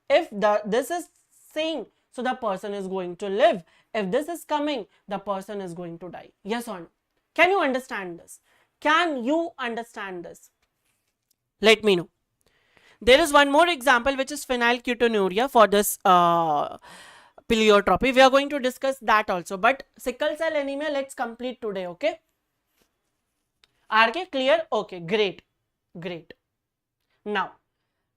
If this is saying, so the person is going to live. If this is coming, the person is going to die. Yes or no? Can you understand this? Can you understand this? Let me know. There is one more example which is phenylketonuria for this pleiotropy. We are going to discuss that also. But sickle cell anemia, let's complete today, okay? RK, clear? Okay, great. Now,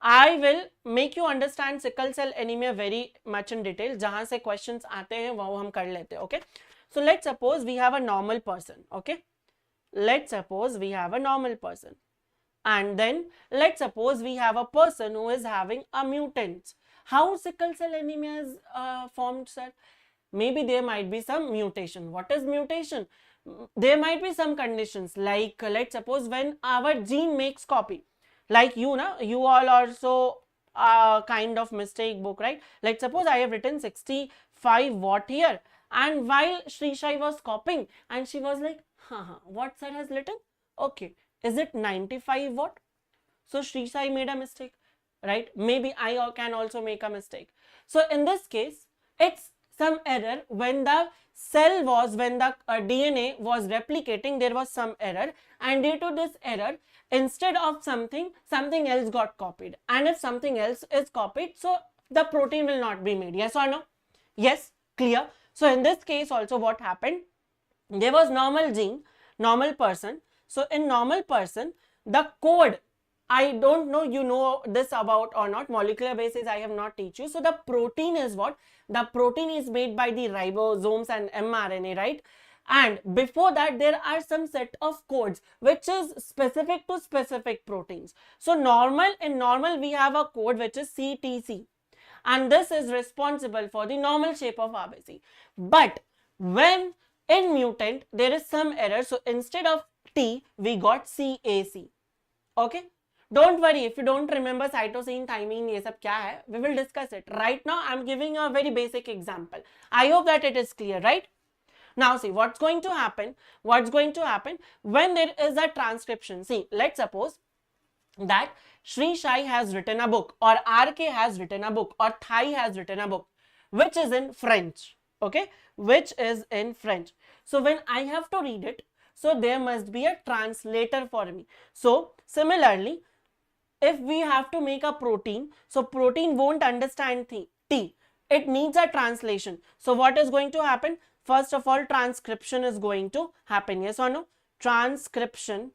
I will make you understand sickle cell anemia very much in detail. जहाँ से questions आते हैं वो हम कर लेते हैं, okay? So let's suppose we have a normal person, okay? Let's suppose we have a normal person, and then let's suppose we have a person who is having a mutant. How sickle cell anemia is formed, sir? Maybe there might be some mutation. What is mutation? There might be some conditions like let's suppose when our gene makes copy. Like you all also kind of mistake book, right? Let's suppose I have written 65 watt here, and while Shri Shai was copying and she was like, what sir has written? Okay, is it 95 watt? So Shri Shai made a mistake, right? Maybe I can also make a mistake. So in this case, it's some error when the DNA was replicating, there was some error, and due to this error, instead of something, something else got copied. And if something else is copied, so the protein will not be made. Yes or no? Yes, clear. So in this case also what happened? There was normal gene, normal person. So in normal person, the code, I don't know you know this about or not, molecular basis I have not teach you. So the protein is what? The protein is made by the ribosomes and mRNA, right? And before that there are some set of codes which is specific to specific proteins. So in normal we have a code which is CTC, and this is responsible for the normal shape of RBC. But when in mutant there is some error, so instead of T we got CAC. Okay, don't worry if you don't remember cytosine, thymine, ये सब क्या है, we will discuss it. Right now I am giving a very basic example. I hope that it is clear, right? Now see what's going to happen. What's going to happen when there is a transcription? See, let's suppose that Shri Shai has written a book, or RK has written a book, or Thai has written a book, which is in French. Okay, which is in French. So when I have to read it, so there must be a translator for me. So similarly, if we have to make a protein, so protein won't understand T. It needs a translation. So what is going to happen? First of all, transcription is going to happen. Yes or no? Transcription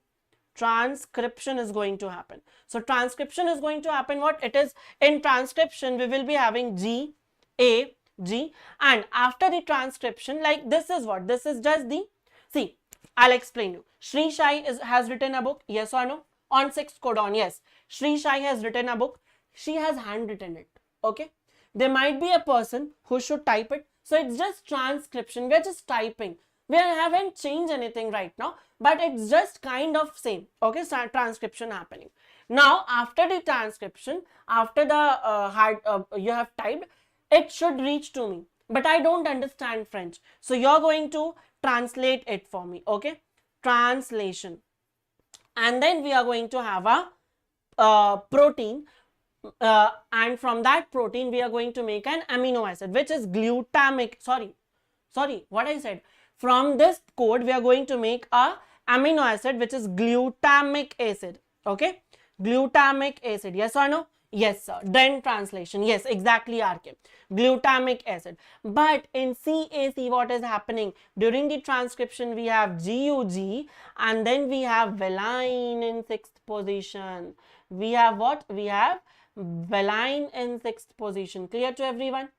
is going to happen. So transcription is going to happen. What it is in transcription, we will be having G, A, G, and after the transcription, like this is what? This is just the, see, I'll explain you. Shri Shai has written a book. Yes or no? On 6th codon, yes. Shri Shai has written a book. She has handwritten it. Okay. There might be a person who should type it. So it's just transcription. We're just typing. We haven't changed anything right now, but it's just kind of same. Okay, so transcription happening. Now after the transcription, after the you have typed, it should reach to me. But I don't understand French. So you're going to translate it for me. Okay, translation. And then we are going to have a protein, and from that protein we are going to make an amino acid which is glutamic, sorry what I said, from this code we are going to make a amino acid which is glutamic acid. Okay, glutamic acid, yes or no? Yes sir. Then translation, yes, exactly RK, glutamic acid. But in CAC what is happening? During the transcription we have GUG, and then we have valine in 6th position. We have what? We have valine in 6th position. Clear to everyone?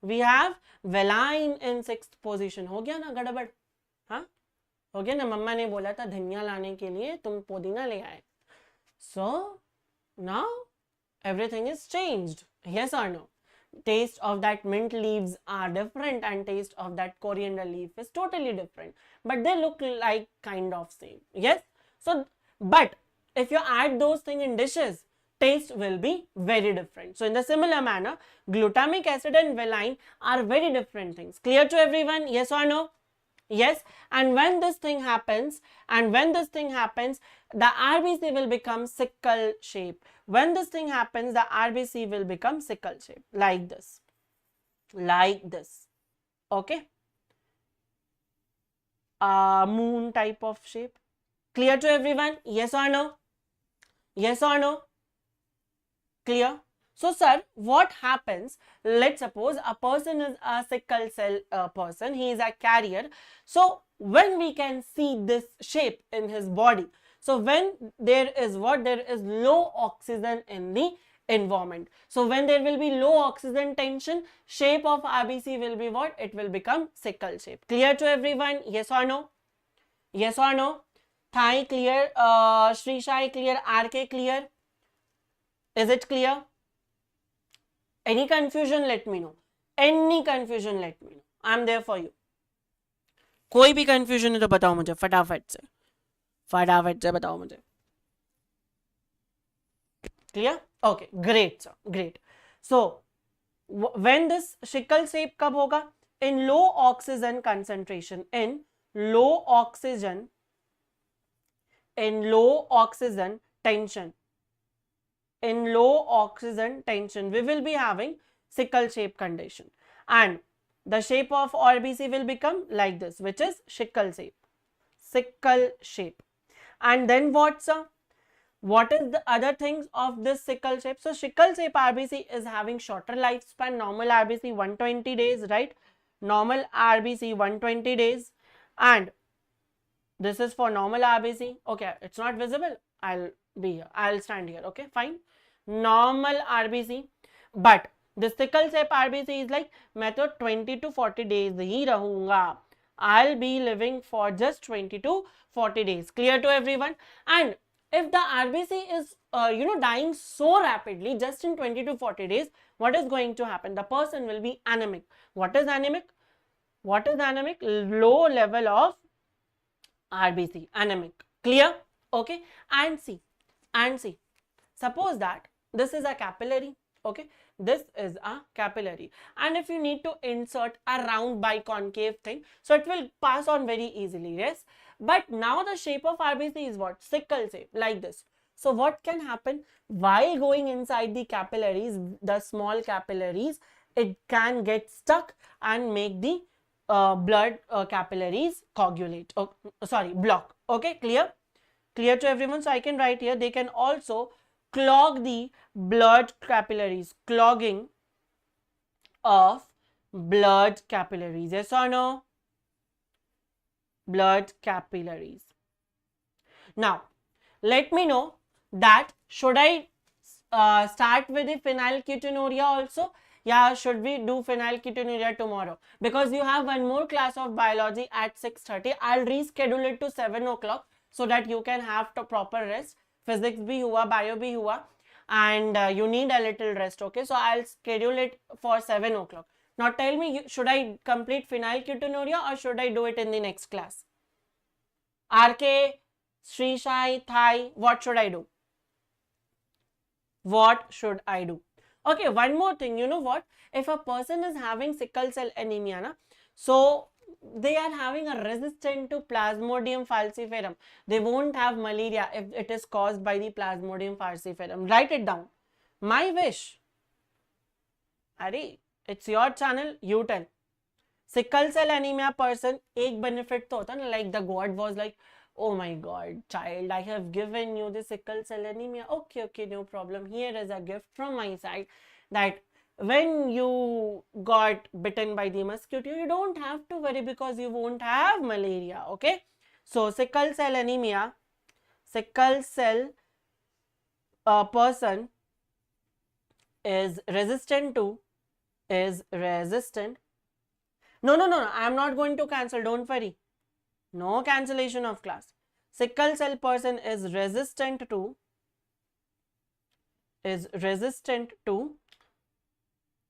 We have valine in 6th position. हो गया ना गड़बड़? हाँ, हो गया ना? मम्मा ने बोला था धनिया लाने के लिए, तुम पुदीना ले आए. So now everything is changed. Yes or no? Taste of that mint leaves are different and taste of that coriander leaf is totally different, but they look like kind of same. Yes. So but if you add those things in dishes, taste will be very different. So in the similar manner, glutamic acid and valine are very different things. Clear to everyone? Yes or no? Yes. And when this thing happens, the RBC will become sickle shape. When this thing happens, the RBC will become sickle shape, like this. Okay. Moon type of shape. Clear to everyone? Yes or no? Yes or no? Clear? So sir, what happens? Let's suppose a person is a sickle cell person. He is a carrier. So when we can see this shape in his body, so when there is what? There is low oxygen in the environment. So when there will be low oxygen tension, shape of RBC will be what? It will become sickle shape. Clear to everyone? Yes or no? Yes or no? Thai clear? Shri Shai clear? RK clear? Is it clear? Any confusion, let me know. Any confusion, let me know. I am there for you. कोई भी confusion है तो बताओ मुझे फटाफट से बताओ मुझे. Clear? Okay, great sir, great. So when this sickle shape कब होगा? In low oxygen concentration, in low oxygen tension. In low oxygen tension, we will be having sickle shape condition, and the shape of RBC will become like this, which is sickle shape. And then what sir? What is the other things of this sickle shape? So sickle shape RBC is having shorter lifespan. Normal RBC 120 days, right? Normal RBC 120 days, and this is for normal RBC. Okay, it's not visible. I'll be here. I'll stand here. Okay, fine. Normal RBC, but the sickle shape RBC is like मैं तो 20 to 40 days ही रहूँगा. I'll be living for just 20 to 40 days. Clear to everyone? And if the RBC is dying so rapidly just in 20 to 40 days, what is going to happen? The person will be anemic. What is anemic? What is anemic? Low level of RBC, anemic. Clear? Okay. And see, suppose that this is a capillary. Okay, this is a capillary, and if you need to insert a round biconcave thing, so it will pass on very easily. Yes, but now the shape of RBC is what? Sickle shape, like this. So what can happen while going inside the capillaries, the small capillaries, it can get stuck and make the blood capillaries coagulate. Oh, sorry, block. Okay, clear? Clear to everyone? So I can write here, they can also clog the blood capillaries, clogging of blood capillaries. Yes or no? Blood capillaries. Now, let me know that should I start with the phenylketonuria also? Yeah, should we do phenylketonuria tomorrow? Because you have one more class of biology at 6:30. I'll reschedule it to 7 o'clock so that you can have to proper rest. Physics bhi hua, bio bhi hua, and you need a little rest. Okay, so I'll schedule it for 7 o'clock. Now tell me, should I complete phenylketonuria or should I do it in the next class? RK, Sri Shai, Thai, what should I do? What should I do? Okay, one more thing. You know what? If a person is having sickle cell anemia, na, so they are having a resistance to Plasmodium falciparum. They won't have malaria if it is caused by the Plasmodium falciparum. Write it down. My wish. Arey, it's your channel. You tell. Sickle cell anemia person, एक benefit तो होता ना, like the God was like, oh my God, child, I have given you the sickle cell anemia. Okay, no problem. Here is a gift from my side that when you got bitten by the mosquito, you don't have to worry because you won't have malaria. Okay. So sickle cell anemia, sickle cell person is resistant to, No, I am not going to cancel. Don't worry. No cancellation of class. Sickle cell person is resistant to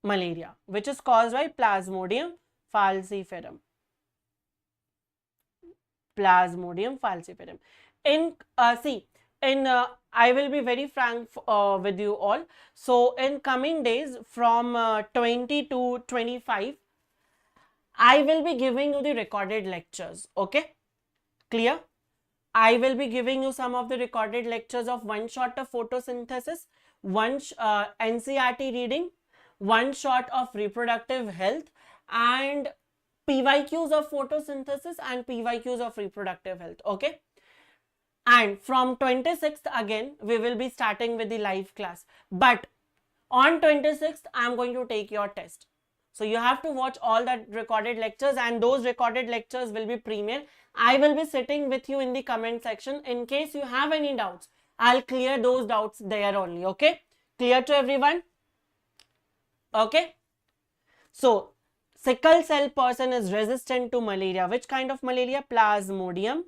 malaria, which is caused by Plasmodium falciparum. Plasmodium falciparum. I will be very frank with you all. So in coming days from 20 to 25, I will be giving you the recorded lectures. Okay, clear? I will be giving you some of the recorded lectures of one shot of photosynthesis, one NCERT reading, one shot of reproductive health, and PYQs of photosynthesis and PYQs of reproductive health. Okay. And from 26th again, we will be starting with the live class. But on 26th, I am going to take your test. So you have to watch all that recorded lectures, and those recorded lectures will be premier. I will be sitting with you in the comment section. In case you have any doubts, I'll clear those doubts there only. Okay. Clear to everyone? Okay. So sickle cell person is resistant to malaria. Which kind of malaria? Plasmodium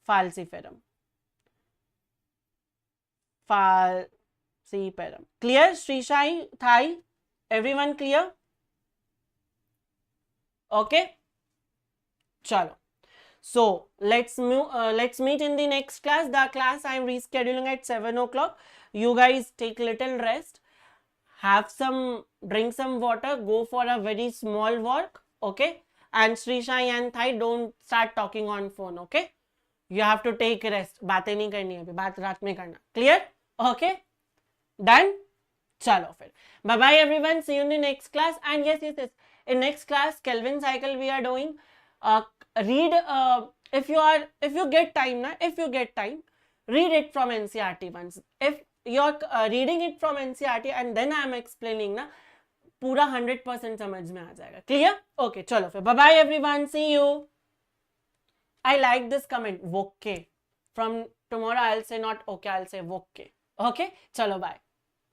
falciparum. Falciparum. Clear? Srishai, Thai? Everyone clear? Okay. Chalo. So let's meet in the next class. The class I am rescheduling at 7 o'clock. You guys take little rest. Drink some water. Go for a very small walk. Okay. And Srishai and Thai, don't start talking on phone. Okay. You have to take rest. बातें नहीं करनी है अभी. बात रात में करना. Clear? Okay. Done? Chalo फिर. Bye bye everyone. See you in the next class. And yes. In next class, Kelvin cycle we are doing. Read if you get time. read it from NCERT once. If you're reading it from NCERT and then I am explaining ना, पूरा 100% समझ में आ जाएगा. Clear? Okay, चलो फिर. Bye bye everyone. See you. I like this comment. Okay. From tomorrow I'll say not okay, I'll say okay. Okay? Chalo bye.